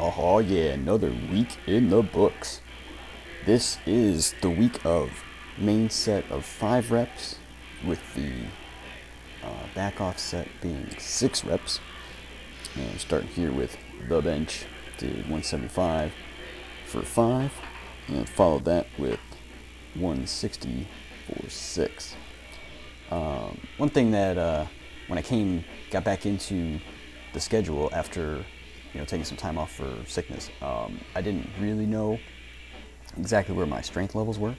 Oh yeah, another week in the books. This is the week of main set of 5 reps with the back off set being 6 reps. And I'm starting here with the bench, did 175 for 5, and followed that with 160 for 6. One thing that when I got back into the schedule after taking some time off for sickness, I didn't really know exactly where my strength levels were,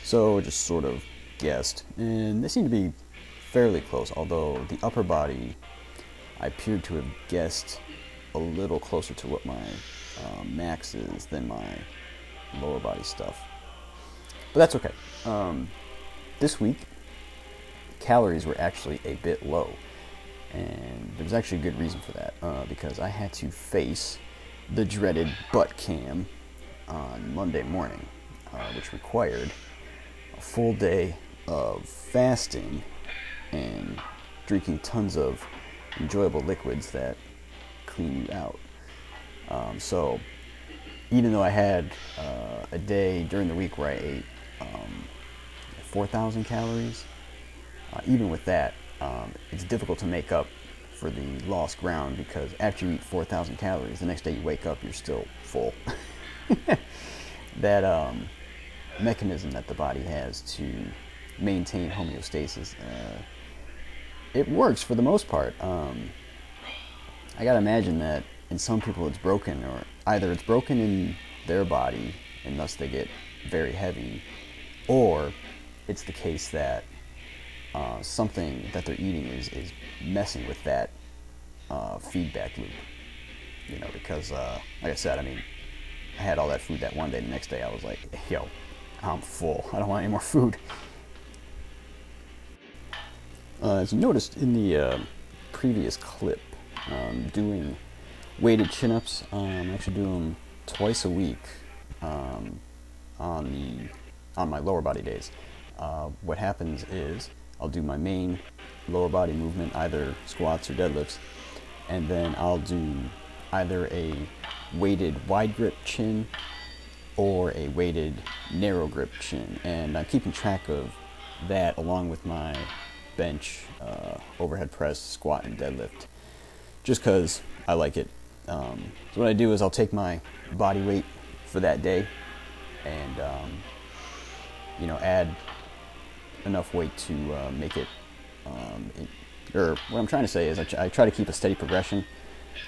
so I just sort of guessed, and they seemed to be fairly close, although the upper body I appeared to have guessed a little closer to what my max is than my lower body stuff. But that's okay. This week, calories were actually a bit low, and there was actually a good reason for that, because I had to face the dreaded butt cam on Monday morning, which required a full day of fasting and drinking tons of enjoyable liquids that clean you out. So even though I had a day during the week where I ate 4,000 calories, even with that, it's difficult to make up for the lost ground, because after you eat 4,000 calories, the next day you wake up, you're still full. That mechanism that the body has to maintain homeostasis, it works for the most part. I gotta imagine that in some people it's broken, or either it's broken in their body and thus they get very heavy, or it's the case that something that they're eating is messing with that feedback loop. Because like I said, I had all that food that one day. The next day I was like, yo, I'm full. I don't want any more food. As you noticed in the previous clip, doing weighted chin-ups, I actually do them twice a week on my lower body days. What happens is I'll do my main lower body movement, either squats or deadlifts, and then I'll do either a weighted wide grip chin or a weighted narrow grip chin, and I'm keeping track of that along with my bench, overhead press, squat, and deadlift, just because I like it. So what I do is I'll take my body weight for that day and add enough weight to make it, or what I'm trying to say is I try to keep a steady progression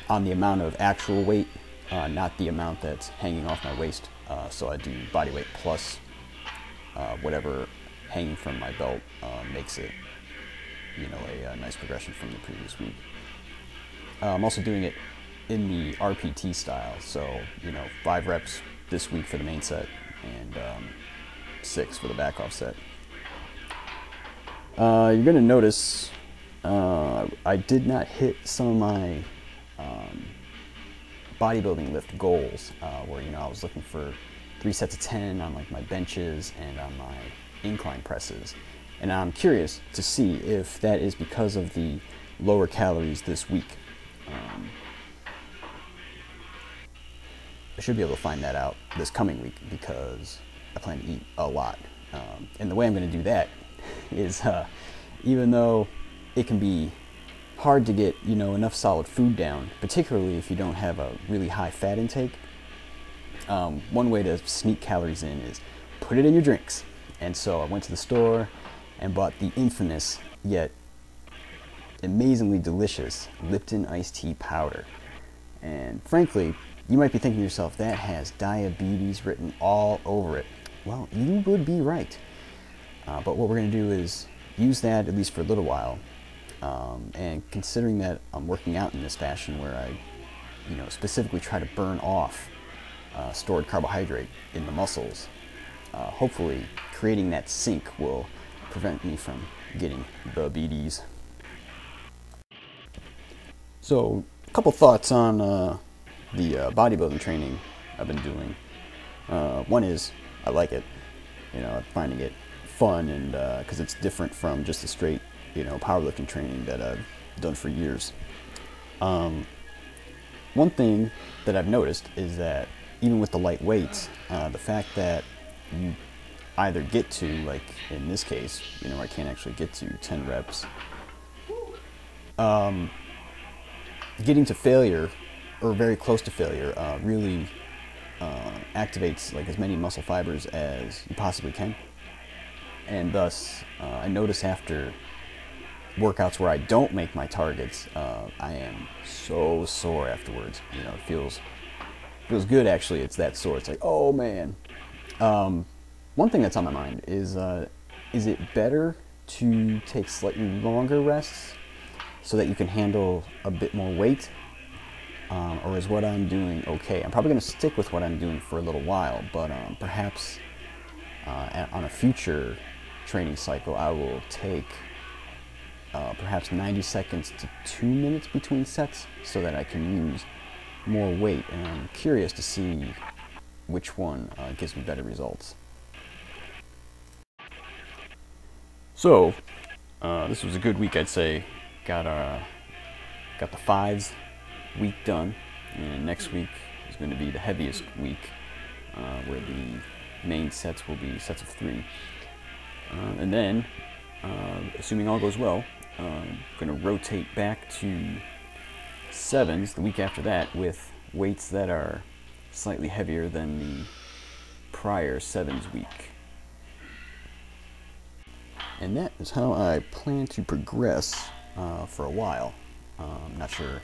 on the amount of actual weight, not the amount that's hanging off my waist. So I do body weight plus whatever hanging from my belt makes it a nice progression from the previous week. I'm also doing it in the RPT style, so 5 reps this week for the main set and 6 for the back off set. You're going to notice I did not hit some of my bodybuilding lift goals, where I was looking for 3 sets of 10 on like my benches and on my incline presses, and I'm curious to see if that is because of the lower calories this week. I should be able to find that out this coming week, because I plan to eat a lot, and the way I'm going to do that is, even though it can be hard to get enough solid food down, particularly if you don't have a really high fat intake, one way to sneak calories in is put it in your drinks. And so I went to the store and bought the infamous yet amazingly delicious Lipton iced tea powder. And frankly, you might be thinking to yourself, that has diabetes written all over it. Well, you would be right. But what we're going to do is use that at least for a little while. And considering that I'm working out in this fashion where I specifically try to burn off stored carbohydrate in the muscles, hopefully creating that sink will prevent me from getting the BDs. So a couple thoughts on the bodybuilding training I've been doing. One is I like it. I'm finding it fun, and because it's different from just the straight powerlifting training that I've done for years. one thing that I've noticed is that even with the light weights, the fact that you either get to, like in this case, I can't actually get to 10 reps, getting to failure or very close to failure really activates like as many muscle fibers as you possibly can. And thus, I notice after workouts where I don't make my targets, I am so sore afterwards. It feels good actually. It's that sore. It's like, oh man. One thing that's on my mind is it better to take slightly longer rests so that you can handle a bit more weight, or is what I'm doing okay? I'm probably going to stick with what I'm doing for a little while, but perhaps on a future training cycle, I will take perhaps 90 seconds to 2 minutes between sets so that I can use more weight, and I'm curious to see which one gives me better results. So, this was a good week, I'd say. Got the fives week done, and next week is going to be the heaviest week, where the main sets will be sets of 3. And then, assuming all goes well, I'm going to rotate back to 7s the week after that with weights that are slightly heavier than the prior 7s week. And that is how I plan to progress for a while. I'm not sure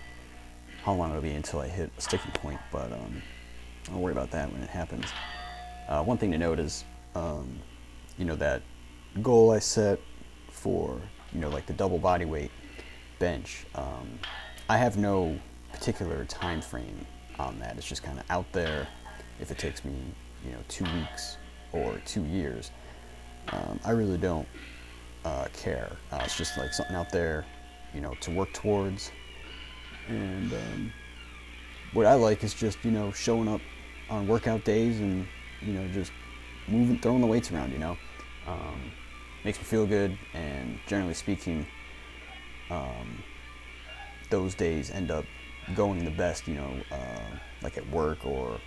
how long it'll be until I hit a sticking point, but I'll worry about that when it happens. One thing to note is, that goal I set for, like the double body weight bench, I have no particular time frame on that. It's just kind of out there. If it takes me, 2 weeks or 2 years, I really don't care. It's just like something out there, to work towards. And what I like is just, showing up on workout days and, just moving, throwing the weights around, makes me feel good. And generally speaking, those days end up going the best, like at work or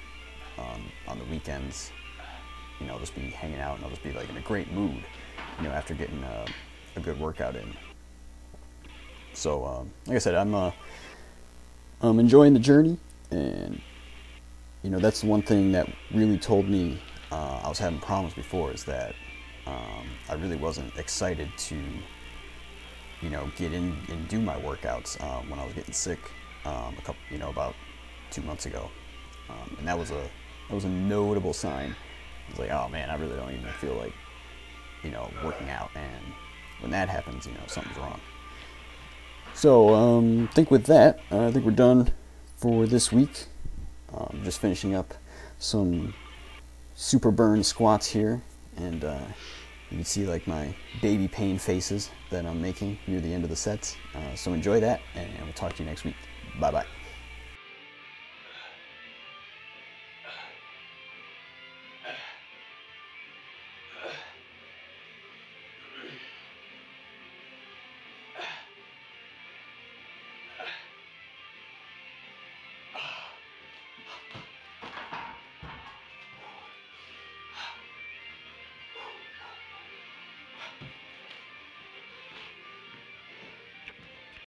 on the weekends. I'll just be hanging out and I'll just be like in a great mood, after getting a good workout in. So, like I said, I'm enjoying the journey, and that's the one thing that really told me I was having problems before, is that I really wasn't excited to get in and do my workouts when I was getting sick about 2 months ago, and that was a notable sign. I was like, oh man, I really don't even feel like working out, and when that happens, something's wrong. So I think with that, I think we're done for this week. Just finishing up some super burn squats here, and you can see like my baby pain faces that I'm making near the end of the sets. So enjoy that, and we'll talk to you next week. Bye bye.